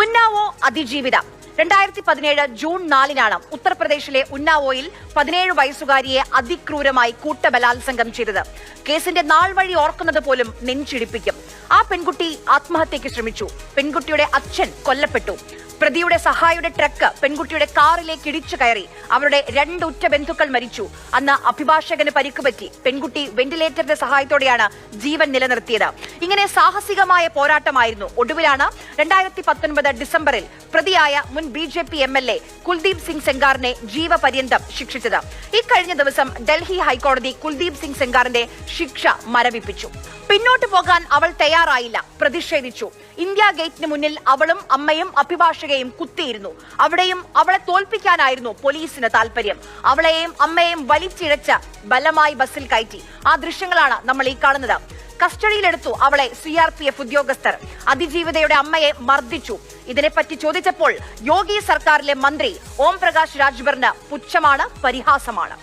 ഉന്നാവോ അതിജീവിത 2017 ജൂൺ 4 ഉത്തർപ്രദേശിലെ ഉന്നാവോയിൽ 17 വയസ്സുകാരിയെ അതിക്രൂരമായി കൂട്ടബലാത്സംഗം ചെയ്തത്. കേസിന്റെ നാൾ വഴി ഓർക്കുന്നത് പോലും നെഞ്ചിടിപ്പിക്കും. ആ പെൺകുട്ടി ആത്മഹത്യയ്ക്ക് ശ്രമിച്ചു. പെൺകുട്ടിയുടെ അച്ഛൻ കൊല്ലപ്പെട്ടു. പ്രതിയുടെ സഹായിയുടെ ട്രക്ക് പെൺകുട്ടിയുടെ കാറിലേക്ക് ഇടിച്ചു കയറി. അവരുടെ 2 ഉറ്റ ബന്ധുക്കൾ മരിച്ചു. അന്ന് അഭിഭാഷകന് പരിക്കുപറ്റി. പെൺകുട്ടി വെന്റിലേറ്ററിന്റെ സഹായത്തോടെയാണ് ജീവൻ നിലനിർത്തിയത്. ഇങ്ങനെ സാഹസികമായ പോരാട്ടമായിരുന്നു. ഒടുവിലാണ് 2019 ഡിസംബറിൽ പ്രതിയായ മുൻ BJP MLA കുൽദീപ് സിംഗ് സെങ്കാറിനെ ജീവപര്യന്തം ശിക്ഷിച്ചത്. ഇക്കഴിഞ്ഞ ദിവസം ഡൽഹി ഹൈക്കോടതി കുൽദീപ് സിംഗ് സെങ്കാറിന്റെ ശിക്ഷ മരവിപ്പിച്ചു. പിന്നോട്ട് പോകാൻ അവൾ തയ്യാറായില്ല, പ്രതിഷേധിച്ചു. ഇന്ത്യ ഗേറ്റിന് മുന്നിൽ അവളും അമ്മയും അഭിഭാഷകയും കുത്തിയിരുന്നു. അവിടെയും അവളെ തോൽപ്പിക്കാനായിരുന്നു പോലീസിന് താല്പര്യം. അവളെയും അമ്മയെയും വലിച്ചിഴച്ച് ബലമായി ബസ്സിൽ കയറ്റി. ആ ദൃശ്യങ്ങളാണ് നമ്മൾ ഈ കാണുന്നത്. കസ്റ്റഡിയിലെടുത്തു അവളെ CRPF ഉദ്യോഗസ്ഥർ. അതിജീവിതയുടെ അമ്മയെ മർദ്ദിച്ചു. ഇതിനെപ്പറ്റി ചോദിച്ചപ്പോൾ യോഗി സർക്കാരിലെ മന്ത്രി ഓം പ്രകാശ് രാജ്ഭറിന് പുച്ഛമാണ്, പരിഹാസമാണ്.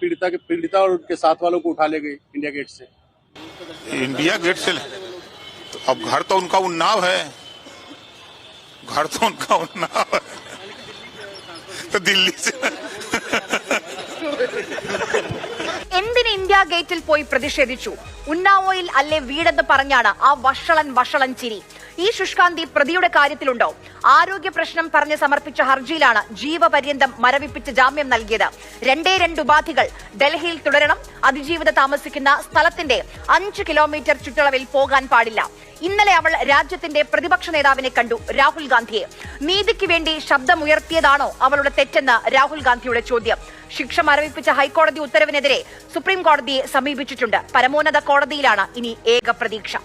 पीड़िता और उनके साथ वालों को उठा ले गई इंडिया गेट से। इंडिया गेट से अब घर तो उनका उन्नाव है, तो दिल्ली से എന്തിന് ഇന്ത്യ ഗേറ്റിൽ പോയി പ്രതിഷേധിച്ചു? ഉന്നാവോയിൽ അല്ലേ വീടെന്ന് പറഞ്ഞാണ് ആ വഷളൻ ചിരി. ഈ ശുഷ്കാന്തി പ്രതിയുടെ കാര്യത്തിലുണ്ടോ? ആരോഗ്യ പ്രശ്നം പറഞ്ഞ് സമർപ്പിച്ച ഹർജിയിലാണ് ജീവപര്യന്തം മരവിപ്പിച്ച് ജാമ്യം നൽകിയത്. 2 ഉപാധികൾ ഡൽഹിയിൽ തുടരണം. അതിജീവിത താമസിക്കുന്ന സ്ഥലത്തിന്റെ 5 കിലോമീറ്റർ ചുറ്റളവിൽ പോകാൻ പാടില്ല. ഇന്നലെ അവൾ രാജ്യത്തിന്റെ പ്രതിപക്ഷ നേതാവിനെ കണ്ടു, രാഹുൽ ഗാന്ധിയെ. നീതിക്ക് വേണ്ടി ശബ്ദമുയർത്തിയതാണോ അവളുടെ തെറ്റെന്ന് രാഹുൽ ഗാന്ധിയുടെ ചോദ്യം. ശിക്ഷ മരവിപ്പിച്ച ഹൈക്കോടതി ഉത്തരവിനെതിരെ സുപ്രീം കോടതിയെ സമീപിച്ചിട്ടുണ്ട്. പരമോന്നത കോടതിയിലാണ് ഇനി ഏക പ്രതീക്ഷ.